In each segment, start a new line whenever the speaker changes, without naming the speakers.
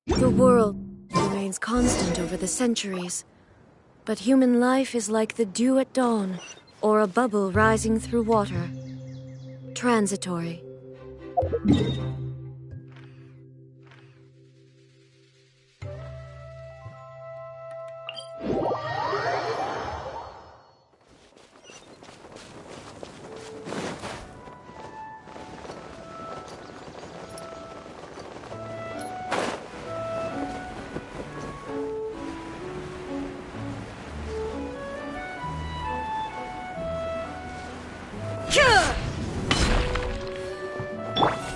The world remains constant over the centuries, but human life is like the dew at dawn, or a bubble rising through water. Transitory.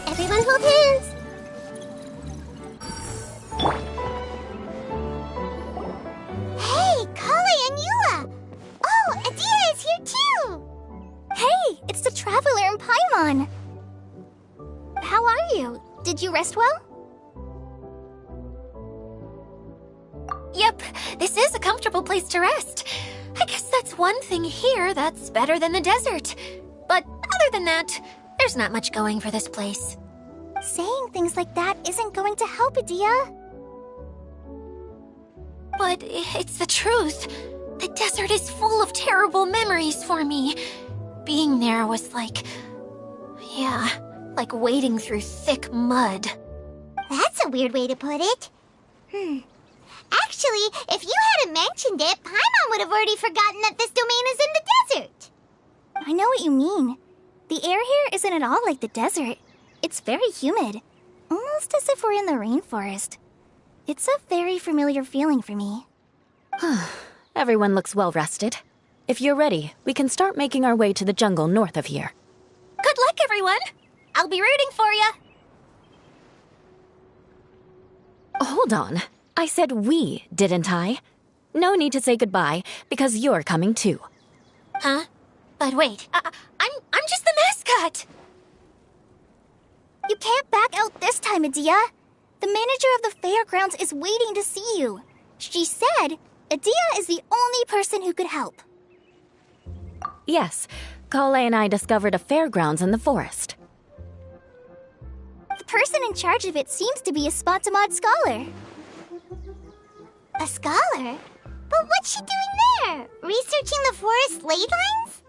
Everyone hold hands! Hey, Kale and Eula! Oh, Adia is here too! Hey, it's the Traveler and Paimon! How are you? Did you rest well?
Yep, this is a comfortable place to rest. I guess that's one thing here that's better than the desert. But other than that, there's not much going for this place.
Saying things like that isn't going to help, Adia.
But it's the truth. The desert is full of terrible memories for me. Being there was like wading through thick mud.
That's a weird way to put it. Actually, if you hadn't mentioned it, Paimon would have already forgotten that this domain is in the desert. I know what you mean. The air here isn't at all like the desert. It's very humid, almost as if we're in the rainforest. It's a very familiar feeling for me.
Everyone looks well rested. If you're ready, we can start making our way to the jungle north of here.
Good luck, everyone! I'll be rooting for you!
Hold on. I said we, didn't I? No need to say goodbye, because you're coming too.
Huh? But wait, I'm just the mascot!
You can't back out this time, Adia. The manager of the fairgrounds is waiting to see you. She said Adia is the only person who could help.
Yes, Kale and I discovered a fairgrounds in the forest.
The person in charge of it seems to be a Spotamod scholar. A scholar? But what's she doing there? Researching the forest ley lines?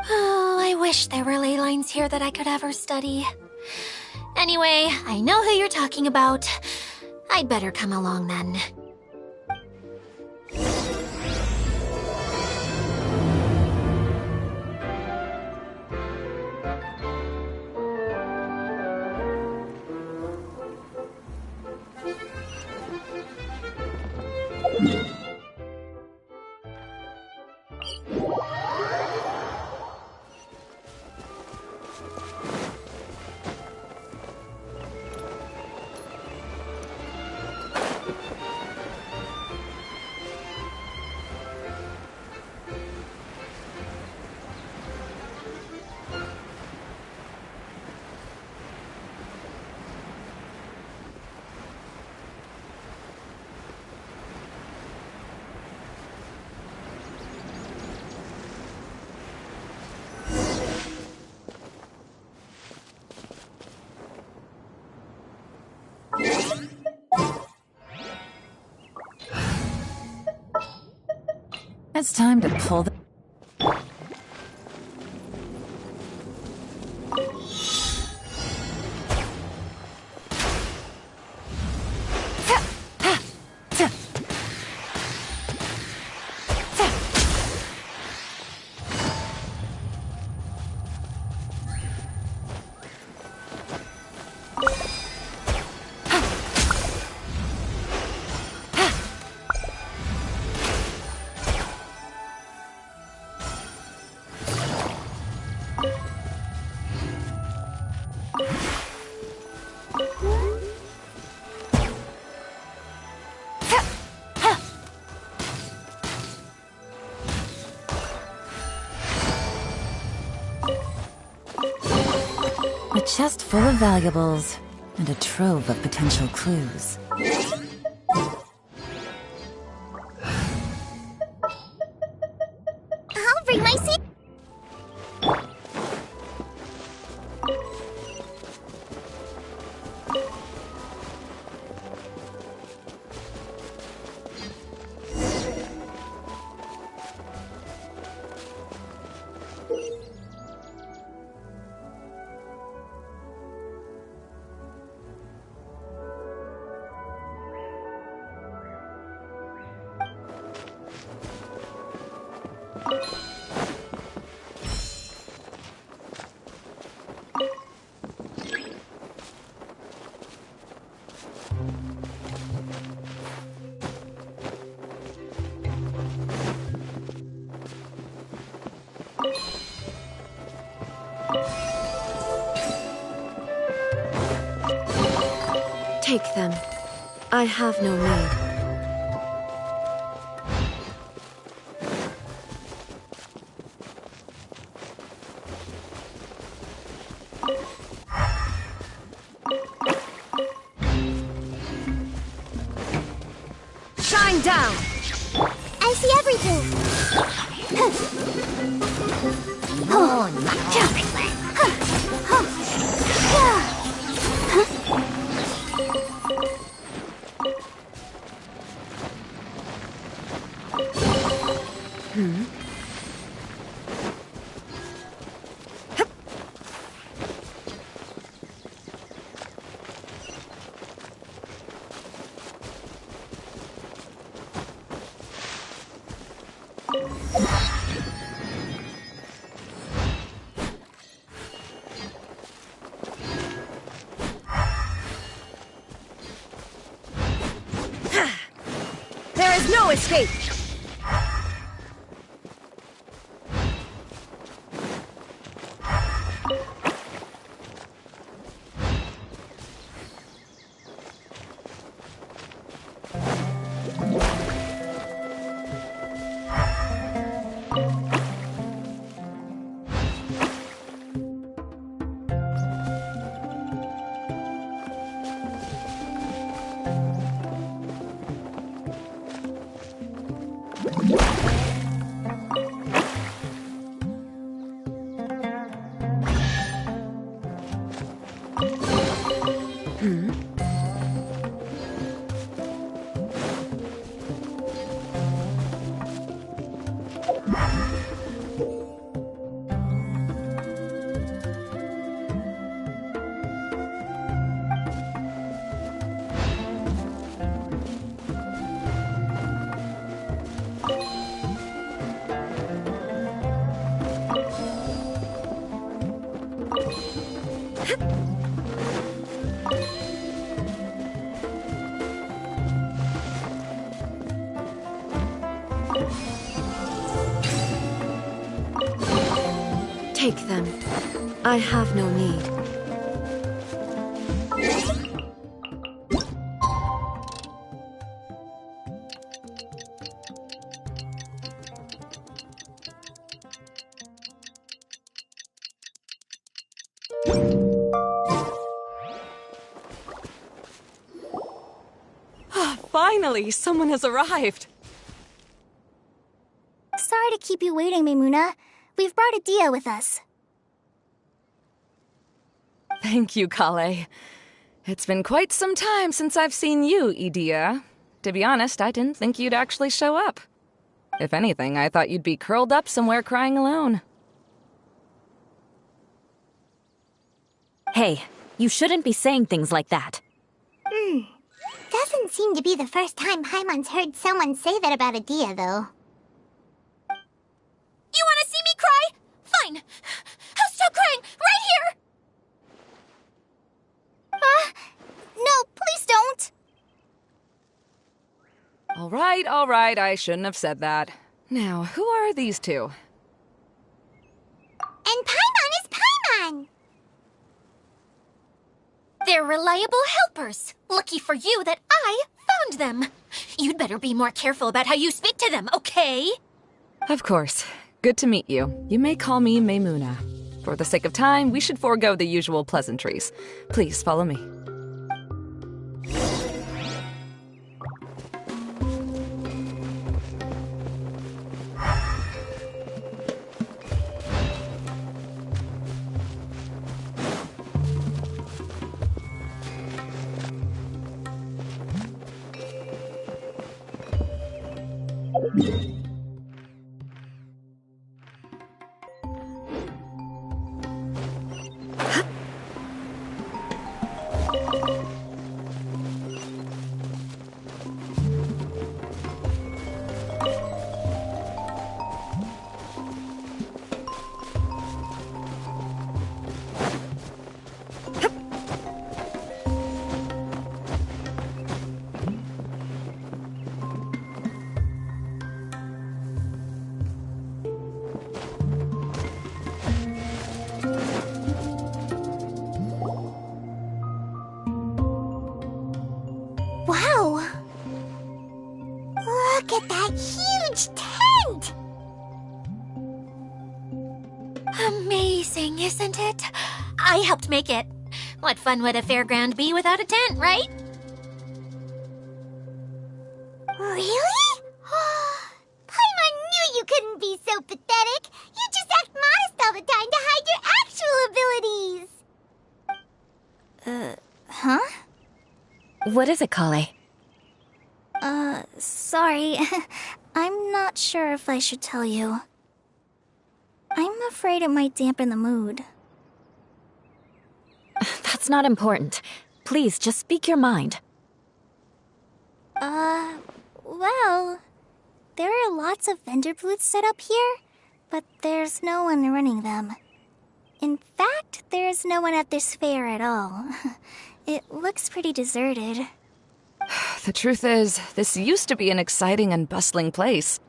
Oh, I wish there were ley lines here that I could ever study. Anyway, I know who you're talking about. I'd better come along then.
It's time to pull the... chest full of valuables and a trove of potential clues.
I'll bring my seat.
Take them. I have no need. Shine down!
I see everything.
There is no escape! Take them. I have no need.
Finally, someone has arrived.
Sorry to keep you waiting, Maimuna. We've brought Adia with us.
Thank you, Kale. It's been quite some time since I've seen you, Idia. To be honest, I didn't think you'd actually show up. If anything, I thought you'd be curled up somewhere crying alone.
Hey, you shouldn't be saying things like that.
Doesn't seem to be the first time Paimon's heard someone say that about Adia, though.
You want to see me cry? Fine. I'll stop crying right here.
No, please don't.
All right, I shouldn't have said that. Now, who are these two?
And Paimon is Paimon!
They're reliable helpers. Lucky for you that I found them. You'd better be more careful about how you speak to them, okay?
Of course. Good to meet you. You may call me Maimuna. For the sake of time, we should forego the usual pleasantries. Please follow me.
Wow! Look at that huge tent!
Amazing, isn't it? I helped make it. What fun would a fairground be without a tent, right?
Really? Paimon knew you couldn't be so pathetic. You just act modest all the time to hide your actual abilities. Huh?
What is it, Kale?
Sorry. I'm not sure if I should tell you. I'm afraid it might dampen the mood.
That's not important. Please, just speak your mind.
Well, there are lots of vendor booths set up here, but there's no one running them. In fact, there's no one at this fair at all. It looks pretty deserted.
The truth is, this used to be an exciting and bustling place.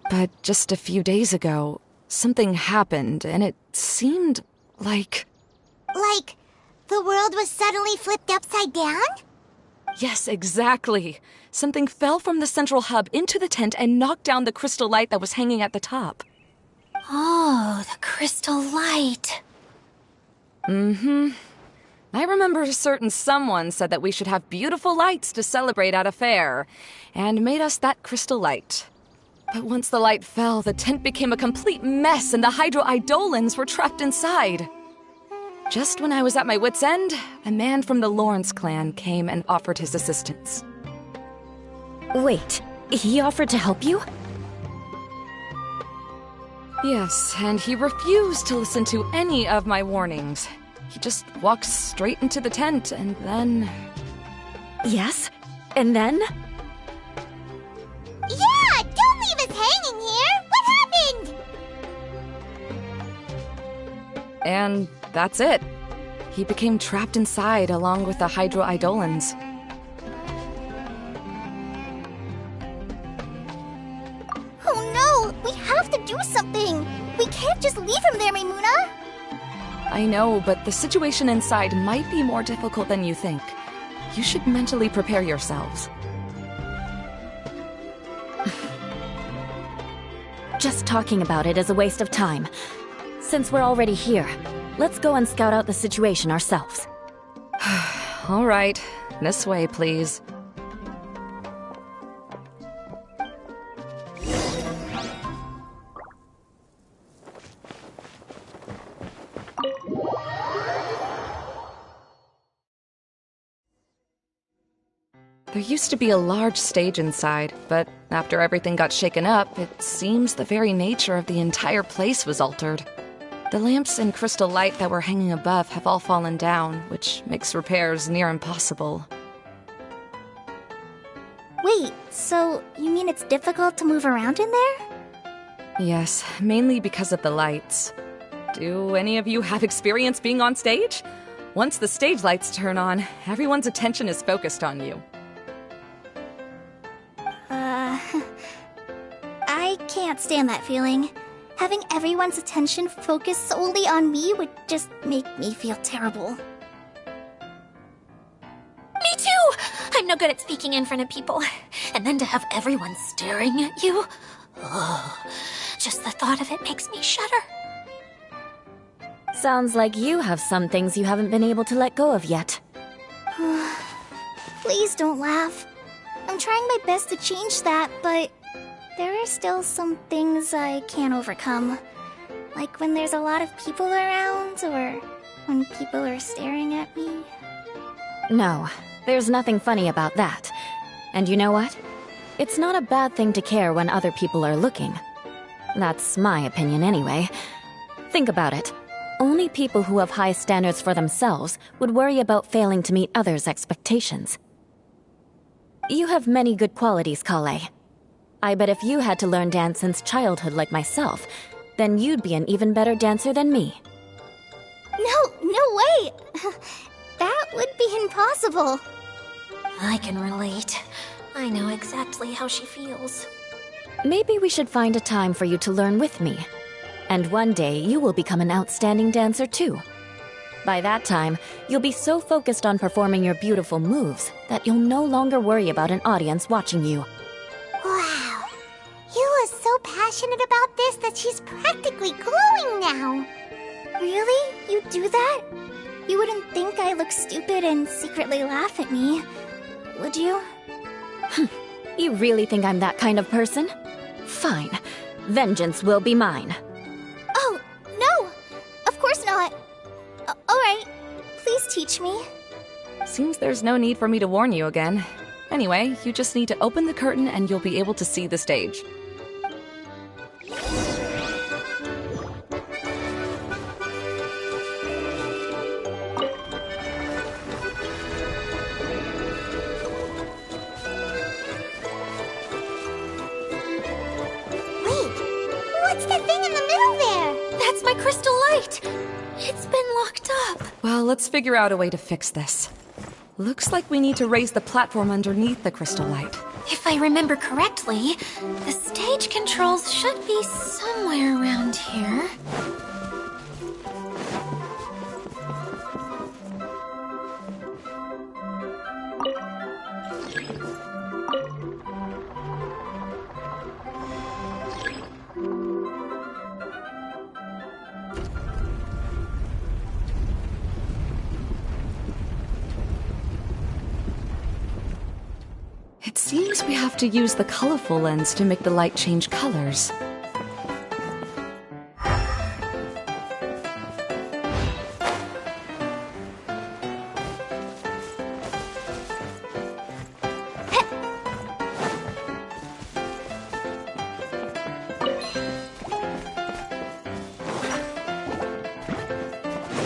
But just a few days ago, something happened, and it seemed like...
Like, the world was suddenly flipped upside down?
Yes, exactly. Something fell from the central hub into the tent and knocked down the crystal light that was hanging at the top.
Oh, the crystal light.
Mm-hmm. I remember a certain someone said that we should have beautiful lights to celebrate at a fair, and made us that crystal light. But once the light fell, the tent became a complete mess and the Hydro-Eidolons were trapped inside. Just when I was at my wit's end, a man from the Lawrence clan came and offered his assistance.
Wait, he offered to help you?
Yes, and he refused to listen to any of my warnings. He just walked straight into the tent, and then...
Yes? And then?
Yeah! Don't leave us hanging here! What happened?
And that's it. He became trapped inside along with the Hydro-Eidolons.
Oh no! We have to do something! We can't just leave him there, Maimuna!
I know, but the situation inside might be more difficult than you think. You should mentally prepare yourselves.
Just talking about it is a waste of time. Since we're already here, let's go and scout out the situation ourselves.
All right, this way, please. There used to be a large stage inside, but after everything got shaken up, it seems the very nature of the entire place was altered. The lamps and crystal light that were hanging above have all fallen down, which makes repairs near impossible.
Wait, so you mean it's difficult to move around in there?
Yes, mainly because of the lights. Do any of you have experience being on stage? Once the stage lights turn on, everyone's attention is focused on you.
I can't stand that feeling. Having everyone's attention focused solely on me would just make me feel terrible.
Me too! I'm no good at speaking in front of people. And then to have everyone staring at you. Oh, just the thought of it makes me shudder.
Sounds like you have some things you haven't been able to let go of yet.
Please don't laugh. I'm trying my best to change that, but there are still some things I can't overcome. Like when there's a lot of people around, or when people are staring at me.
No, there's nothing funny about that. And you know what? It's not a bad thing to care when other people are looking. That's my opinion anyway. Think about it. Only people who have high standards for themselves would worry about failing to meet others' expectations. You have many good qualities, Kale. I bet if you had to learn dance since childhood like myself, then you'd be an even better dancer than me.
No way! That would be impossible.
I can relate. I know exactly how she feels.
Maybe we should find a time for you to learn with me. And one day, you will become an outstanding dancer too. By that time, you'll be so focused on performing your beautiful moves that you'll no longer worry about an audience watching you.
Wow. You are so passionate about this that she's practically glowing now. Really? You do that? You wouldn't think I look stupid and secretly laugh at me, would you?
You really think I'm that kind of person? Fine. Vengeance will be mine.
Oh, no! Of course not. Alright, please teach me.
Seems there's no need for me to warn you again. Anyway, you just need to open the curtain and you'll be able to see the stage.
What's that thing in the middle there?
That's my crystal light! It's been locked up.
Well, let's figure out a way to fix this. Looks like we need to raise the platform underneath the crystal light.
If I remember correctly, the stage controls should be somewhere around here.
It seems we have to use the colorful lens to make the light change colors.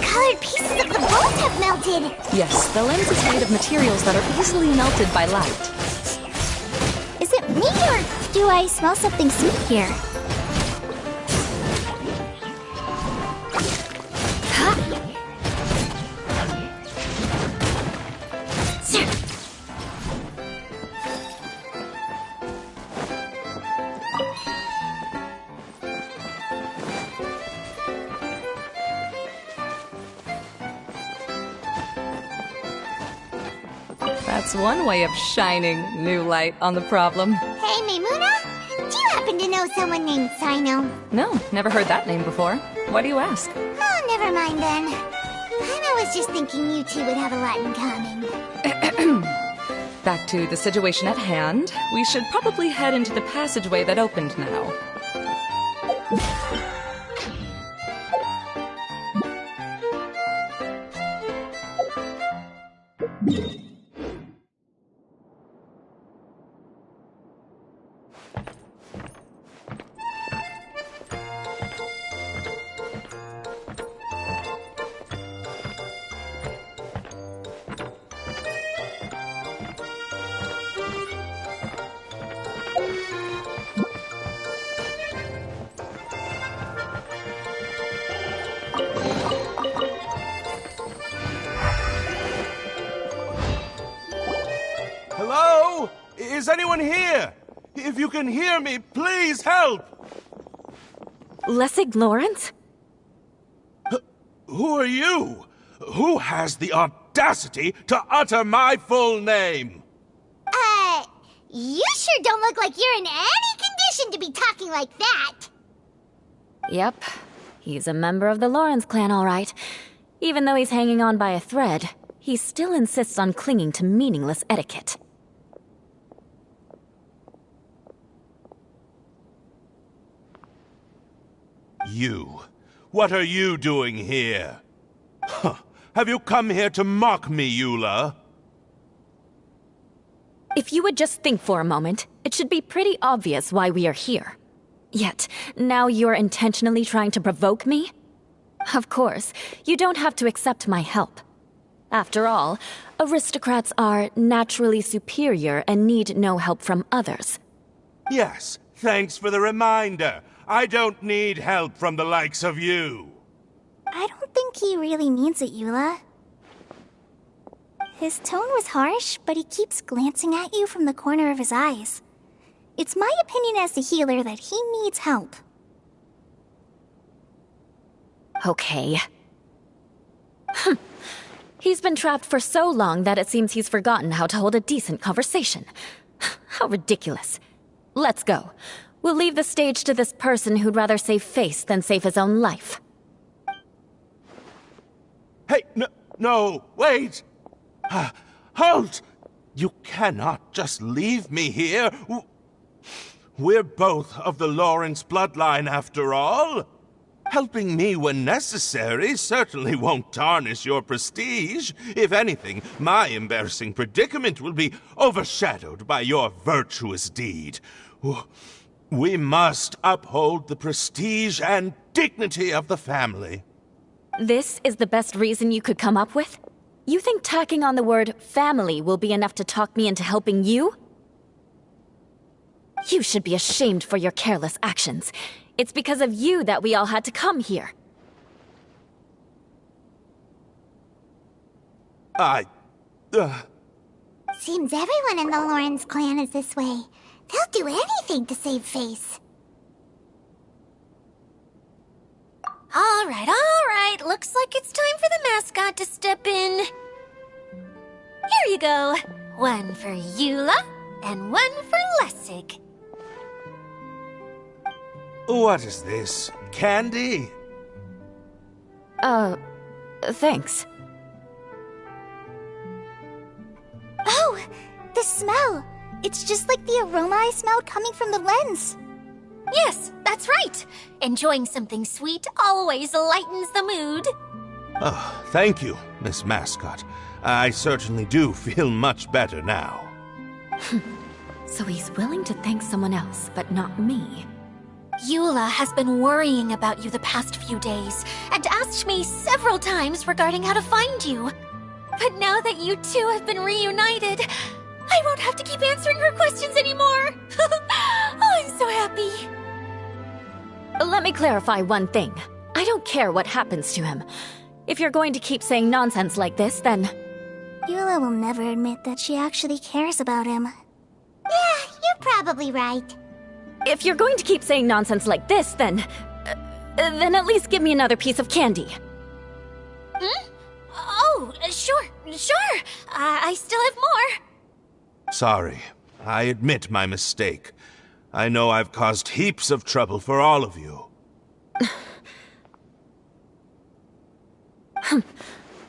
Colored pieces of the bolt have melted.
Yes, the lens is made of materials that are easily melted by light.
Is it me, or do I smell something sweet here? Huh?
That's one way of shining new light on the problem.
Hey, Maimuna? Do you happen to know someone named Sino?
No, never heard that name before. Why do you ask?
Oh, never mind then. I was just thinking you two would have a lot in common.
Back to the situation at hand. We should probably head into the passageway that opened now.
Hello? Is anyone here? If you can hear me, please help!
Lessig Lawrence?
Who are you? Who has the audacity to utter my full name?
You sure don't look like you're in any condition to be talking like that.
Yep. He's a member of the Lawrence clan, all right. Even though he's hanging on by a thread, he still insists on clinging to meaningless etiquette.
You. What are you doing here? Huh. Have you come here to mock me, Eula?
If you would just think for a moment, it should be pretty obvious why we are here. Yet, now you're intentionally trying to provoke me? Of course, you don't have to accept my help. After all, aristocrats are naturally superior and need no help from others.
Yes, thanks for the reminder. I don't need help from the likes of you.
I don't think he really means it, Eula. His tone was harsh, but he keeps glancing at you from the corner of his eyes. It's my opinion as the healer that he needs help.
Okay. He's been trapped for so long that it seems he's forgotten how to hold a decent conversation. How ridiculous. Let's go. We'll leave the stage to this person who'd rather save face than save his own life.
Hey, no, wait! Halt! You cannot just leave me here. We're both of the Lawrence bloodline, after all. Helping me when necessary certainly won't tarnish your prestige. If anything, my embarrassing predicament will be overshadowed by your virtuous deed. We must uphold the prestige and dignity of the family.
This is the best reason you could come up with? You think tacking on the word family will be enough to talk me into helping you? You should be ashamed for your careless actions. It's because of you that we all had to come here.
Seems everyone in the Lawrence clan is this way. They'll do anything to save face.
All right. Looks like it's time for the mascot to step in. Here you go. One for Eula, and one for Lessig.
What is this? Candy?
Thanks.
Oh, the smell! It's just like the aroma I smelled coming from the lens.
Yes, that's right. Enjoying something sweet always lightens the mood.
Oh, thank you, Miss Mascot. I certainly do feel much better now.
So he's willing to thank someone else, but not me.
Eula has been worrying about you the past few days and asked me several times regarding how to find you. But now that you two have been reunited, I won't have to keep answering her questions anymore. Oh, I'm so happy.
Let me clarify one thing. I don't care what happens to him. If you're going to keep saying nonsense like this, then...
Eula will never admit that she actually cares about him. Yeah, you're probably right.
If you're going to keep saying nonsense like this, then at least give me another piece of candy.
Oh, sure. I still have more.
Sorry. I admit my mistake. I know I've caused heaps of trouble for all of you.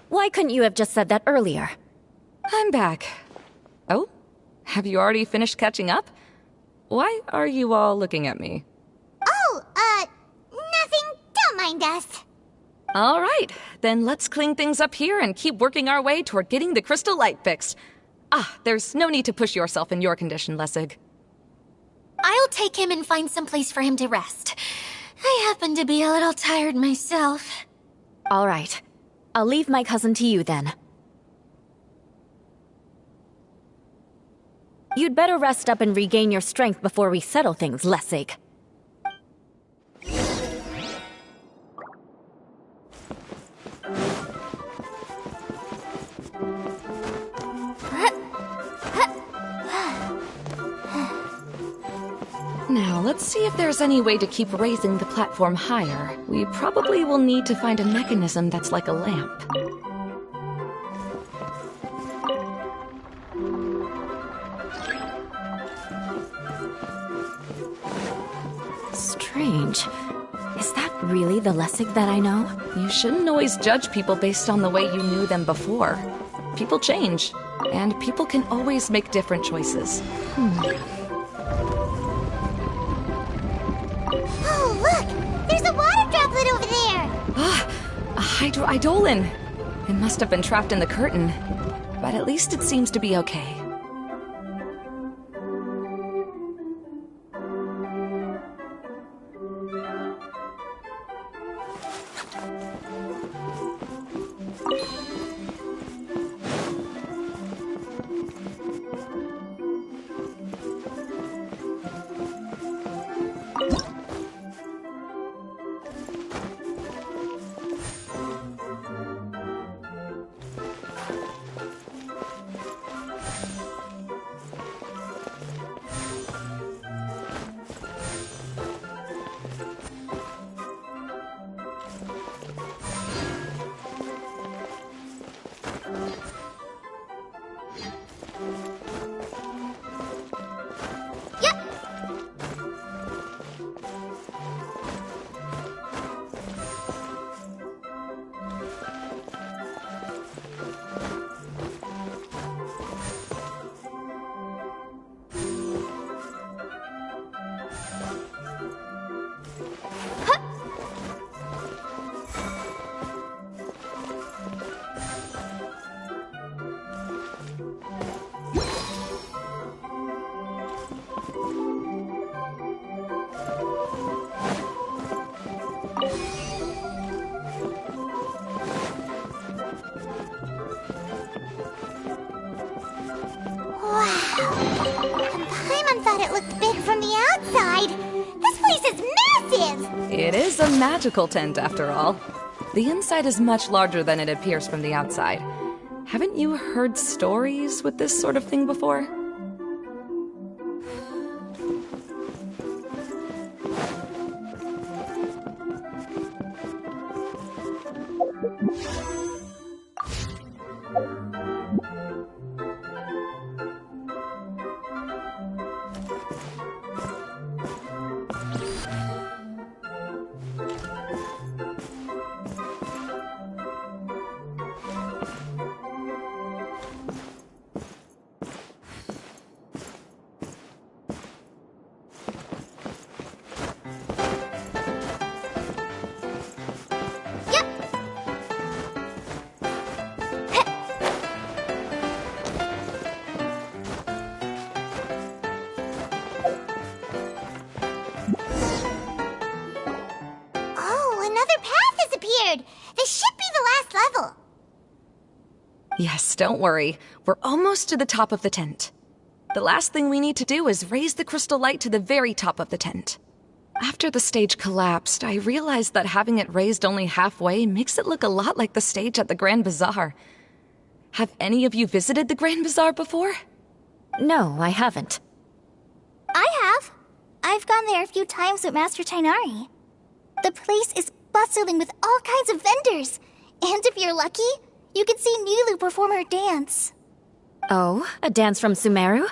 Why couldn't you have just said that earlier?
I'm back. Oh? Have you already finished catching up? Why are you all looking at me?
Oh, nothing. Don't mind us.
All right, then let's clean things up here and keep working our way toward getting the crystal light fixed. There's no need to push yourself in your condition, Lessig.
I'll take him and find some place for him to rest. I happen to be a little tired myself.
All right. I'll leave my cousin to you then. You'd better rest up and regain your strength before we settle things, Lessig.
Now, let's see if there's any way to keep raising the platform higher. We probably will need to find a mechanism that's like a lamp.
Strange. Is that really the Lessig that I know?
You shouldn't always judge people based on the way you knew them before. People change, and people can always make different choices.
Oh, look! There's a water droplet over there!
A hydroidolin! It must have been trapped in the curtain, but at least it seems to be okay.
Paimon thought it looked big from the outside. This place is massive!
It is a magical tent, after all. The inside is much larger than it appears from the outside. Haven't you heard stories with this sort of thing before?
This should be the last level.
Yes, don't worry. We're almost to the top of the tent. The last thing we need to do is raise the crystal light to the very top of the tent. After the stage collapsed, I realized that having it raised only halfway makes it look a lot like the stage at the Grand Bazaar. Have any of you visited the Grand Bazaar before?
No, I haven't.
I have. I've gone there a few times with Master Tainari. The place is bustling with all kinds of vendors. And if you're lucky, you can see Nilu perform her dance.
Oh, a dance from Sumeru?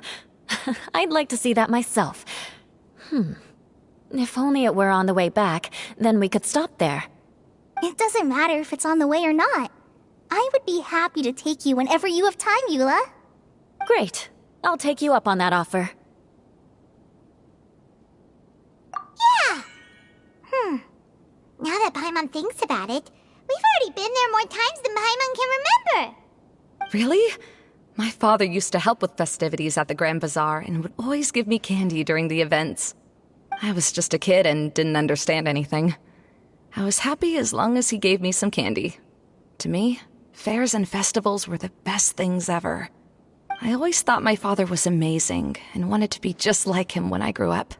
I'd like to see that myself. If only it were on the way back, then we could stop there.
It doesn't matter if it's on the way or not. I would be happy to take you whenever you have time, Eula.
Great. I'll take you up on that offer.
Yeah! Now that Paimon thinks about it, we've already been there more times than Paimon can remember.
Really? My father used to help with festivities at the Grand Bazaar and would always give me candy during the events. I was just a kid and didn't understand anything. I was happy as long as he gave me some candy. To me, fairs and festivals were the best things ever. I always thought my father was amazing and wanted to be just like him when I grew up.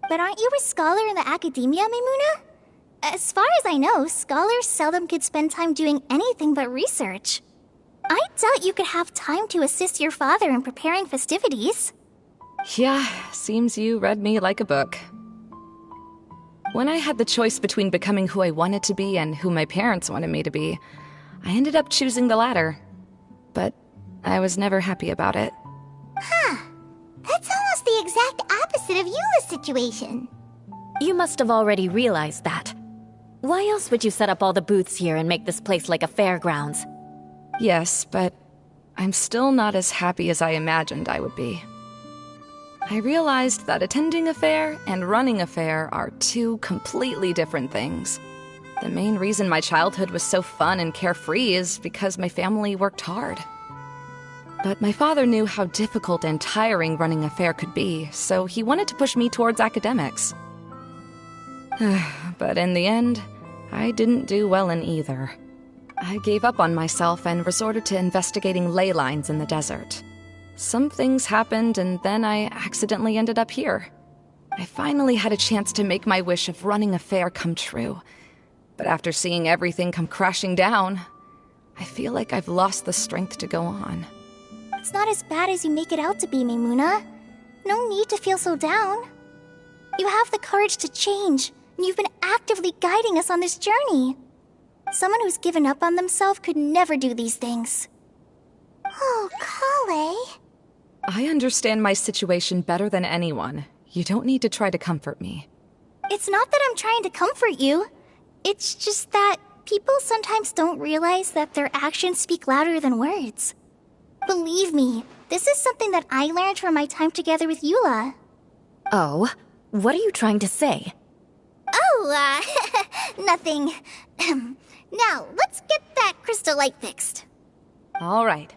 But aren't you a scholar in the academia, Maimuna? As far as I know, scholars seldom could spend time doing anything but research. I doubt you could have time to assist your father in preparing festivities.
Yeah, seems you read me like a book. When I had the choice between becoming who I wanted to be and who my parents wanted me to be, I ended up choosing the latter. But I was never happy about it.
That's almost the exact opposite of Eula's situation.
You must have already realized that. Why else would you set up all the booths here and make this place like a fairgrounds?
Yes, but I'm still not as happy as I imagined I would be. I realized that attending a fair and running a fair are two completely different things. The main reason my childhood was so fun and carefree is because my family worked hard. But my father knew how difficult and tiring running a fair could be, so he wanted to push me towards academics. But in the end, I didn't do well in either. I gave up on myself and resorted to investigating ley lines in the desert. Some things happened, and then I accidentally ended up here. I finally had a chance to make my wish of running a fair come true. But after seeing everything come crashing down, I feel like I've lost the strength to go on.
It's not as bad as you make it out to be, Maimuna. No need to feel so down. You have the courage to change, and you've been actively guiding us on this journey. Someone who's given up on themselves could never do these things. Oh, Kale.
I understand my situation better than anyone. You don't need to try to comfort me.
It's not that I'm trying to comfort you. It's just that people sometimes don't realize that their actions speak louder than words. Believe me, this is something that I learned from my time together with Eula.
Oh, what are you trying to say?
Oh, nothing. Now, let's get that crystal light fixed.
All right.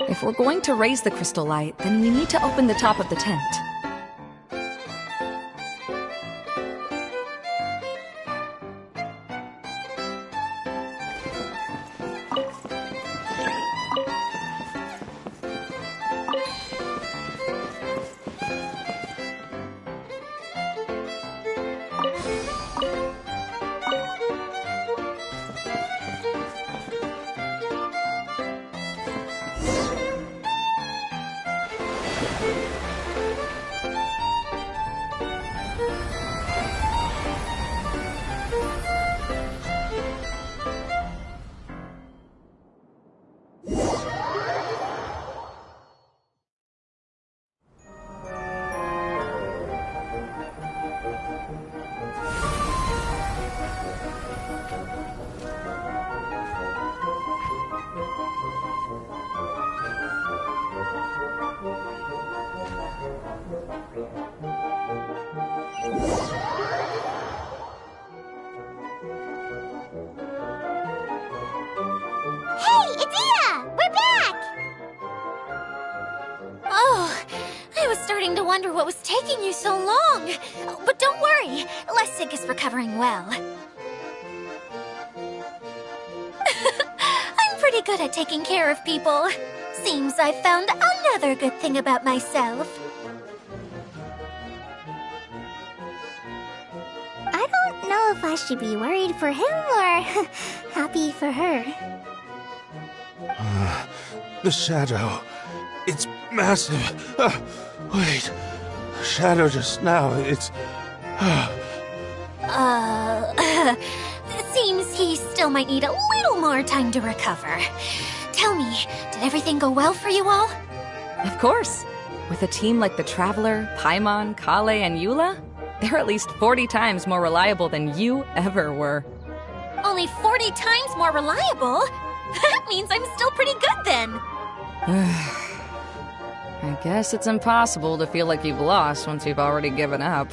If we're going to raise the crystal light, then we need to open the top of the tent.
Hey, Edea! We're back!
Oh, I was starting to wonder what was taking you so long. But don't worry, Lessig is recovering well. I'm pretty good at taking care of people. Seems I've found another good thing about myself.
I don't know if I should be worried for him or happy for her.
The shadow. It's massive. Wait. The shadow just now. It's...
Seems he still might need a little more time to recover. Tell me, did everything go well for you all?
Of course. With a team like the Traveler, Paimon, Kale, and Eula, they're at least 40 times more reliable than you ever were.
Only 40 times more reliable? That means I'm still pretty good then.
I guess it's impossible to feel like you've lost once you've already given up.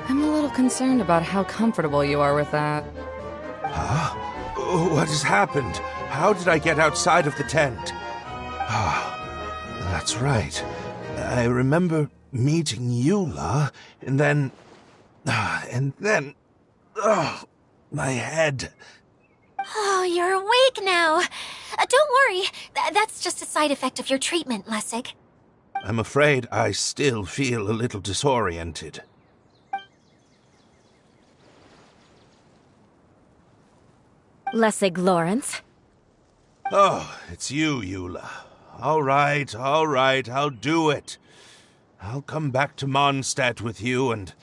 I'm a little concerned about how comfortable you are with that.
Huh? What has happened? How did I get outside of the tent? That's right. I remember meeting Eula, and then... my head.
Oh, you're awake now. Don't worry. That's just a side effect of your treatment, Lessig.
I'm afraid I still feel a little disoriented.
Lessig Lawrence.
Oh, it's you, Eula. All right, I'll do it. I'll come back to Mondstadt with you and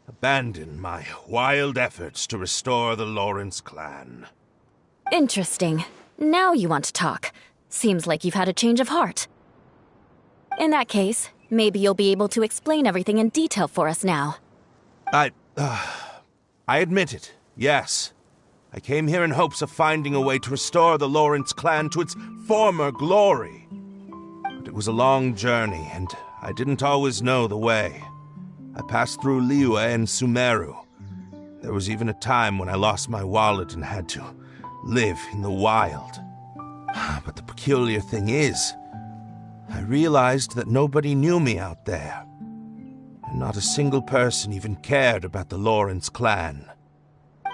abandon my wild efforts to restore the Lawrence clan.
Interesting. Now you want to talk. Seems like you've had a change of heart. In that case, maybe you'll be able to explain everything in detail for us now.
I admit it, yes. I came here in hopes of finding a way to restore the Lawrence clan to its former glory. But it was a long journey, and I didn't always know the way. I passed through Liyue and Sumeru. There was even a time when I lost my wallet and had to live in the wild. But the peculiar thing is, I realized that nobody knew me out there. And not a single person even cared about the Lawrence clan.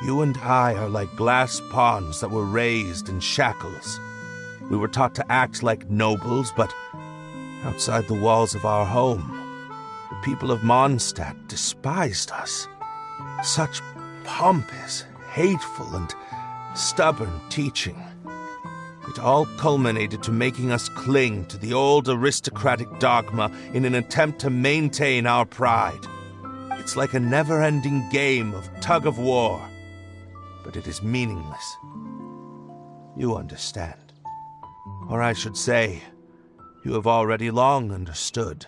You and I are like glass pawns that were raised in shackles. We were taught to act like nobles, but outside the walls of our home, the people of Mondstadt despised us. Such pompous, hateful, and stubborn teaching. It all culminated to making us cling to the old aristocratic dogma in an attempt to maintain our pride. It's like a never-ending game of tug-of-war, but it is meaningless. You understand. Or I should say, you have already long understood.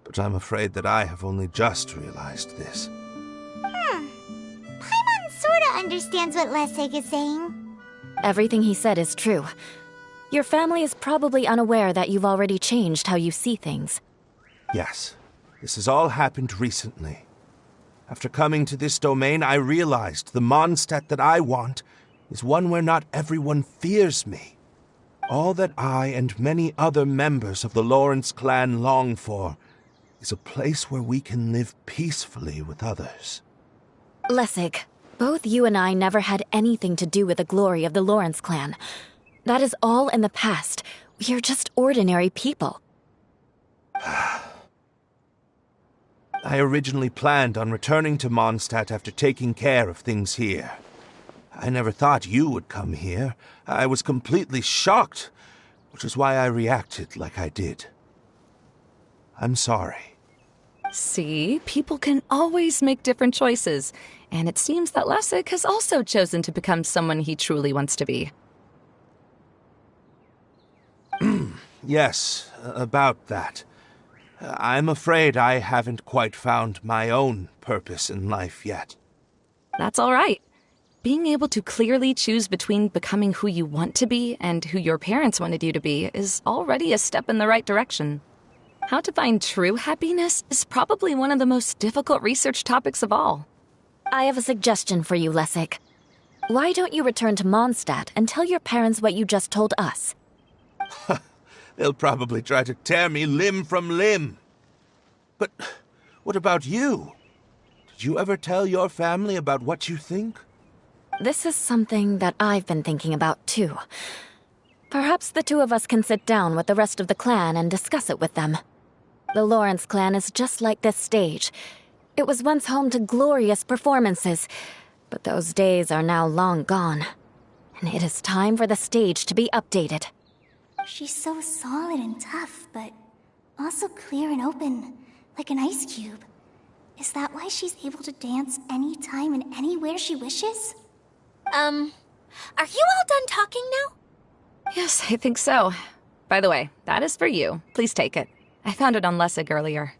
But I'm afraid that I have only just realized this.
Paimon sorta understands what Lessig is saying.
Everything he said is true. Your family is probably unaware that you've already changed how you see things.
Yes, this has all happened recently. After coming to this domain, I realized the Mondstadt that I want is one where not everyone fears me. All that I and many other members of the Lawrence clan long for is a place where we can live peacefully with others.
Lessig, both you and I never had anything to do with the glory of the Lawrence clan. That is all in the past. We are just ordinary people.
I originally planned on returning to Mondstadt after taking care of things here. I never thought you would come here. I was completely shocked, which is why I reacted like I did. I'm sorry.
See, people can always make different choices, and it seems that Lessig has also chosen to become someone he truly wants to be.
Yes, about that. I'm afraid I haven't quite found my own purpose in life yet.
That's all right. Being able to clearly choose between becoming who you want to be and who your parents wanted you to be is already a step in the right direction. How to find true happiness is probably one of the most difficult research topics of all.
I have a suggestion for you, Lessig. Why don't you return to Mondstadt and tell your parents what you just told us?
They'll probably try to tear me limb from limb. But what about you? Did you ever tell your family about what you think?
This is something that I've been thinking about, too. Perhaps the two of us can sit down with the rest of the clan and discuss it with them. The Lawrence clan is just like this stage. It was once home to glorious performances, but those days are now long gone. And it is time for the stage to be updated.
She's so solid and tough, but also clear and open, like an ice cube. Is that why she's able to dance anytime and anywhere she wishes?
Are you all done talking now?
Yes, I think so. By the way, that is for you. Please take it. I found it on Lessig earlier.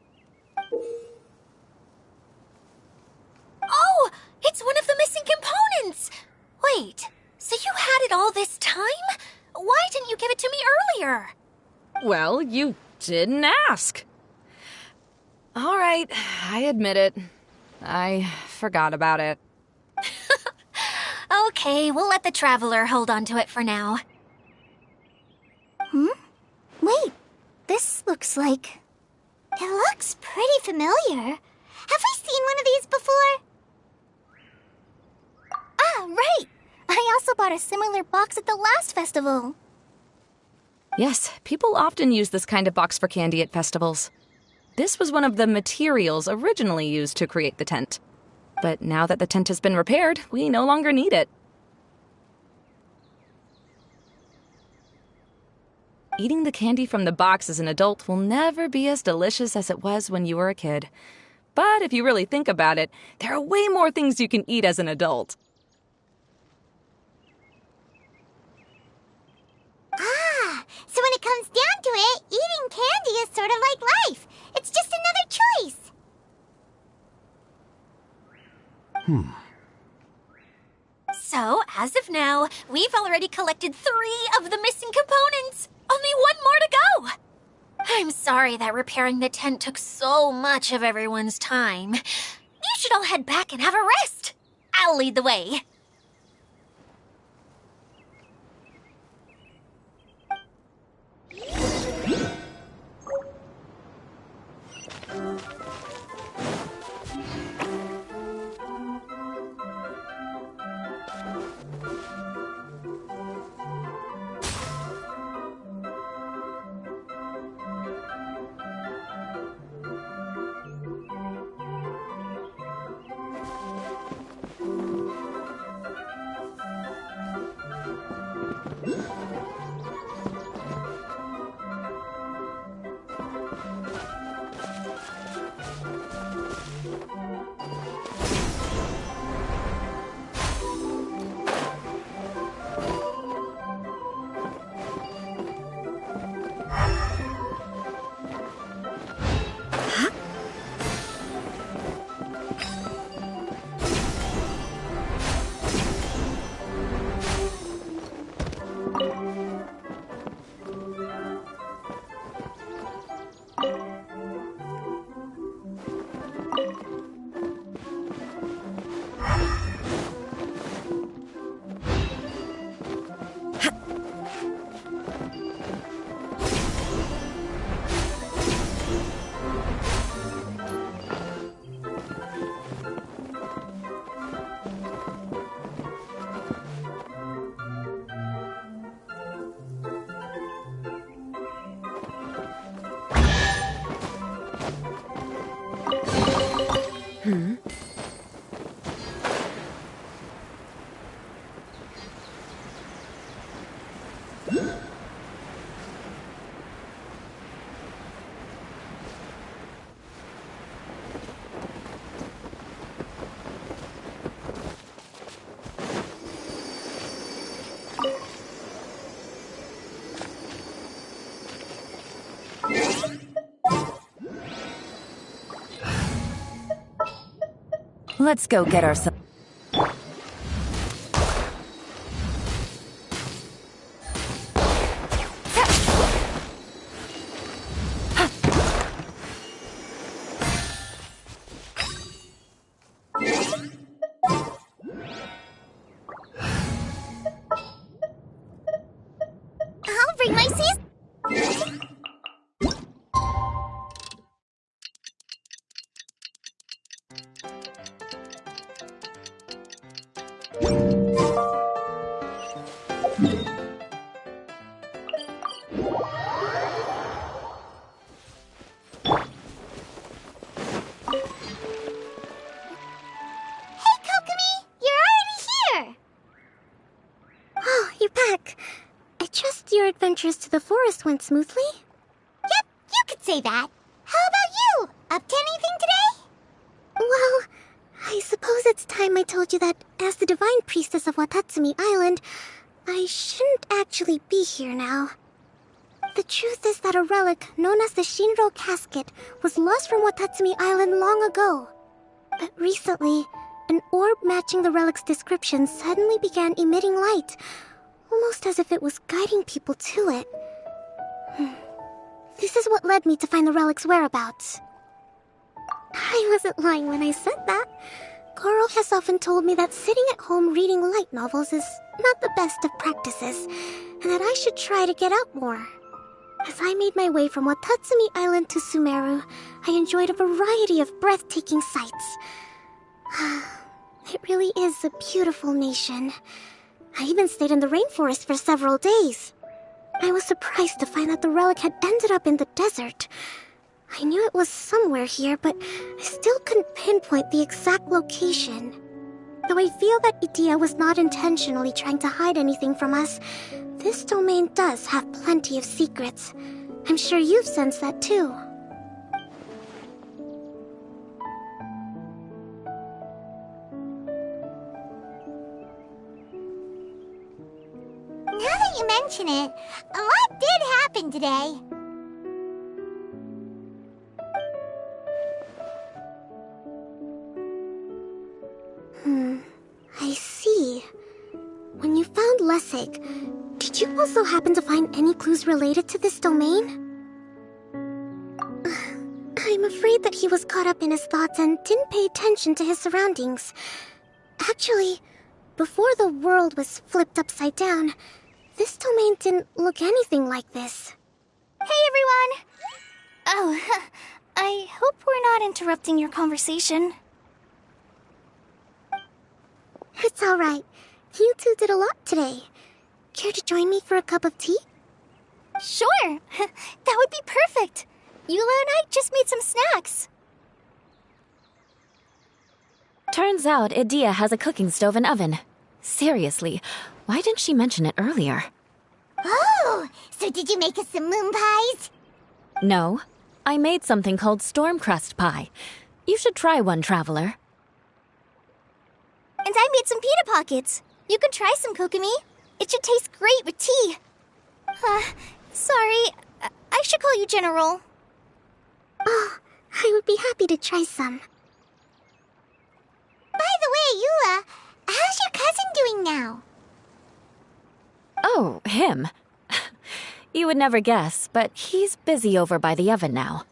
Oh, it's one of the missing components! Wait, so you had it all this time? Why didn't you give it to me earlier?
Well, you didn't ask. All right, I admit it. I forgot about it.
Okay, we'll let the Traveler hold on to it for now.
Wait, this looks like... It looks pretty familiar. Have I seen one of these before? Ah, right! I also bought a similar box at the last festival.
Yes, people often use this kind of box for candy at festivals. This was one of the materials originally used to create the tent. But now that the tent has been repaired, we no longer need it. Eating the candy from the box as an adult will never be as delicious as it was when you were a kid. But if you really think about it, there are way more things you can eat as an adult.
Ah, so when it comes down to it, eating candy is sort of like life. It's just another choice.
So, as of now, we've already collected 3 of the missing components. Only one more to go. I'm sorry that repairing the tent took so much of everyone's time. You should all head back and have a rest. I'll lead the way.
Let's go get ourselves...
adventures to the forest went smoothly?
Yep, you could say that. How about you? Up to anything today?
Well, I suppose it's time I told you that as the Divine Priestess of Watatsumi Island, I shouldn't actually be here now. The truth is that a relic known as the Shinro Casket was lost from Watatsumi Island long ago. But recently, an orb matching the relic's description suddenly began emitting light, almost as if it was guiding people to it. This is what led me to find the relic's whereabouts. I wasn't lying when I said that. Goro has often told me that sitting at home reading light novels is not the best of practices, and that I should try to get out more. As I made my way from Watatsumi Island to Sumeru, I enjoyed a variety of breathtaking sights. It really is a beautiful nation. I even stayed in the rainforest for several days. I was surprised to find that the relic had ended up in the desert. I knew it was somewhere here, but I still couldn't pinpoint the exact location. Though I feel that Idia was not intentionally trying to hide anything from us, this domain does have plenty of secrets. I'm sure you've sensed that too.
Now that you mention it, a lot did happen today.
I see. When you found Lessig, did you also happen to find any clues related to this domain? I'm afraid that he was caught up in his thoughts and didn't pay attention to his surroundings. Actually, before the world was flipped upside down, this domain didn't look anything like this.
Hey, everyone! Oh, I hope we're not interrupting your conversation.
It's alright. You two did a lot today. Care to join me for a cup of tea?
Sure! That would be perfect! Eula and I just made some snacks.
Turns out Idia has a cooking stove and oven. Seriously, why didn't she mention it earlier?
Oh! So did you make us some moon pies?
No, I made something called storm crust pie. You should try one, traveler.
And I made some pita pockets. You can try some, Kokomi. It should taste great with tea. Sorry. I should call you General.
Oh, I would be happy to try some.
By the way, Eula, how's your cousin doing now?
Oh, him. You would never guess, but he's busy over by the oven now.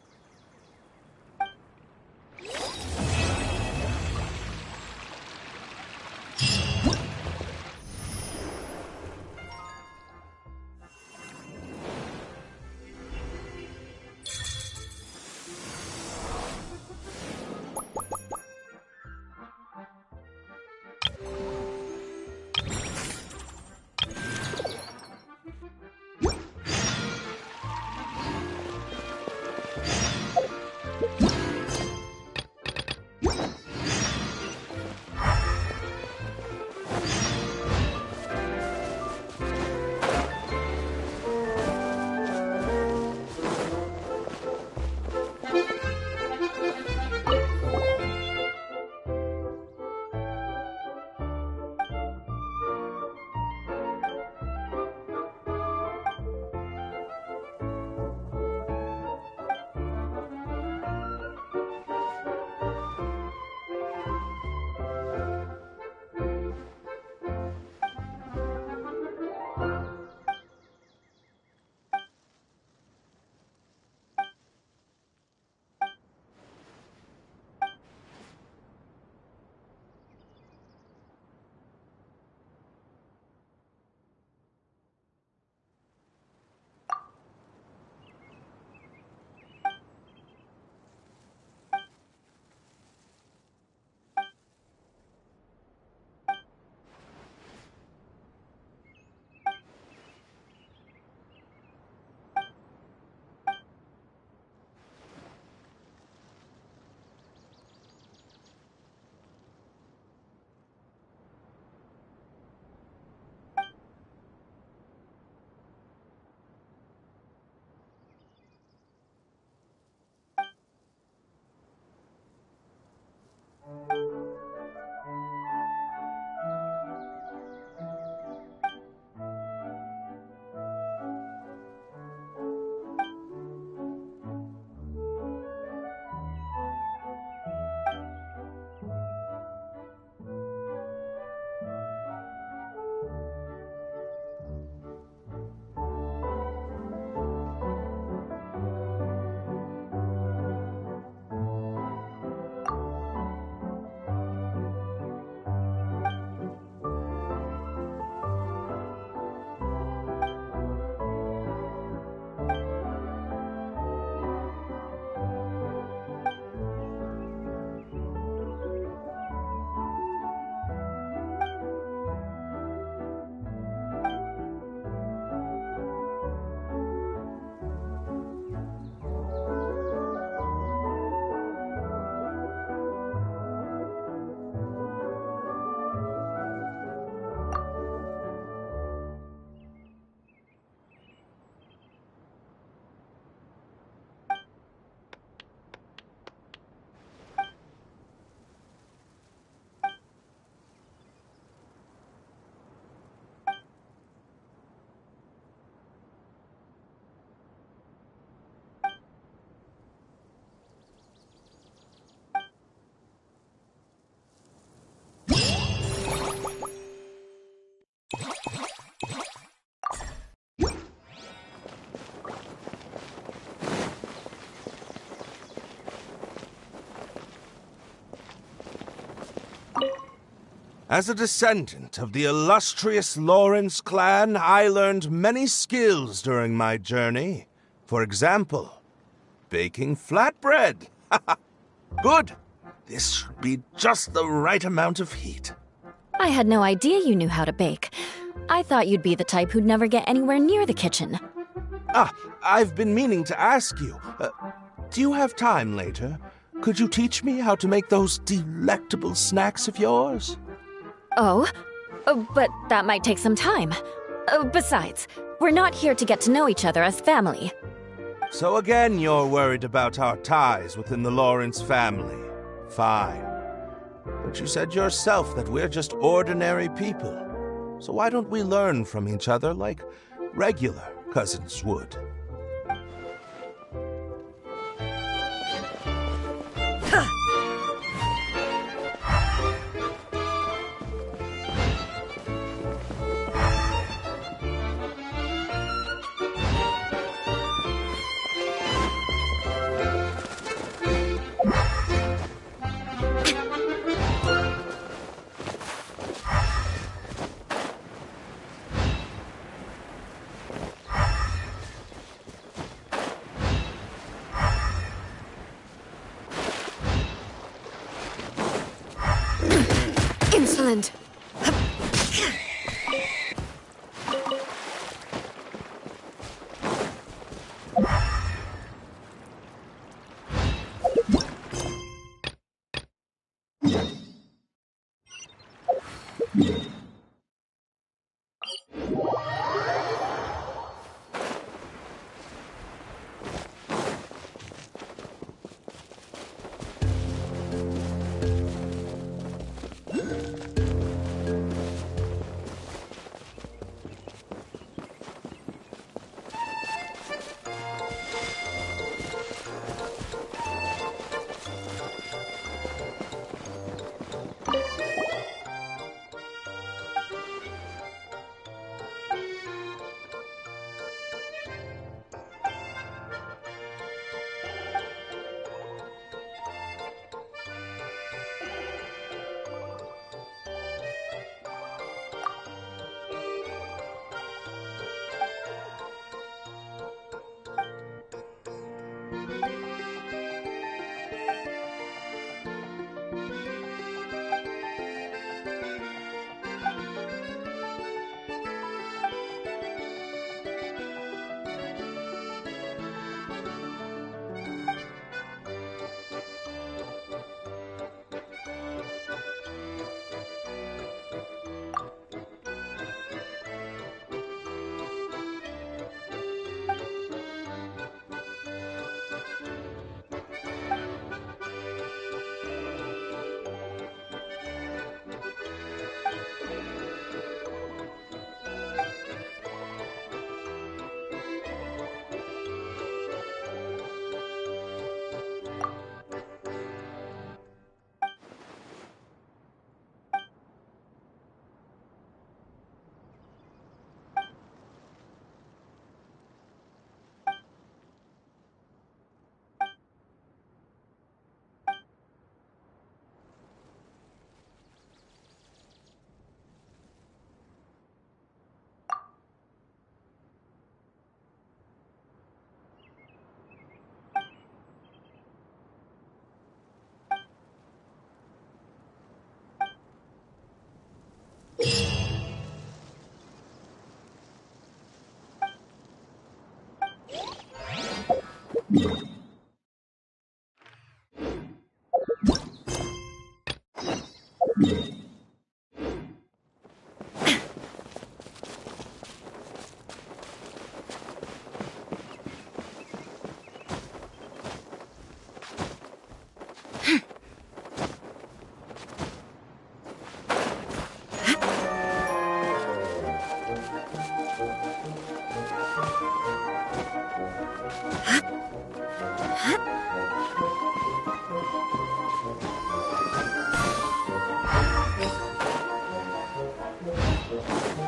As a descendant of the illustrious Lawrence clan, I learned many skills during my journey. For example, baking flatbread. Good. This should be just the right amount of heat.
I had no idea you knew how to bake. I thought you'd be the type who'd never get anywhere near the kitchen.
I've been meaning to ask you. Do you have time later? Could you teach me how to make those delectable snacks of yours?
Oh? But that might take some time. Besides, we're not here to get to know each other as family.
So again, you're worried about our ties within the Lawrence family. Fine. But you said yourself that we're just ordinary people. So why don't we learn from each other like regular cousins would?
Insolent.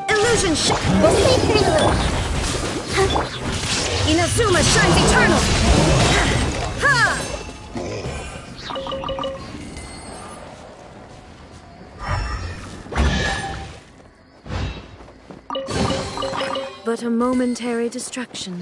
Illusion
We'll sleep through the loop.
Inazuma shines eternal! Ha! but a momentary distraction.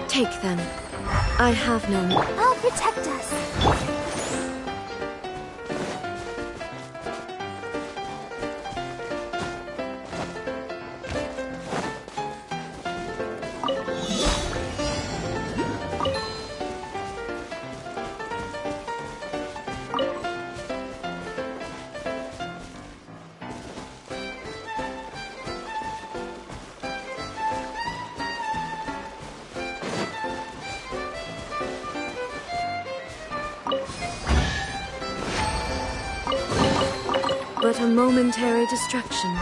Take them. I have none.
I'll protect us.
But a momentary distraction.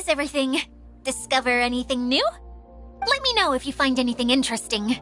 is everything? Discover anything new? Let me know if you find anything interesting.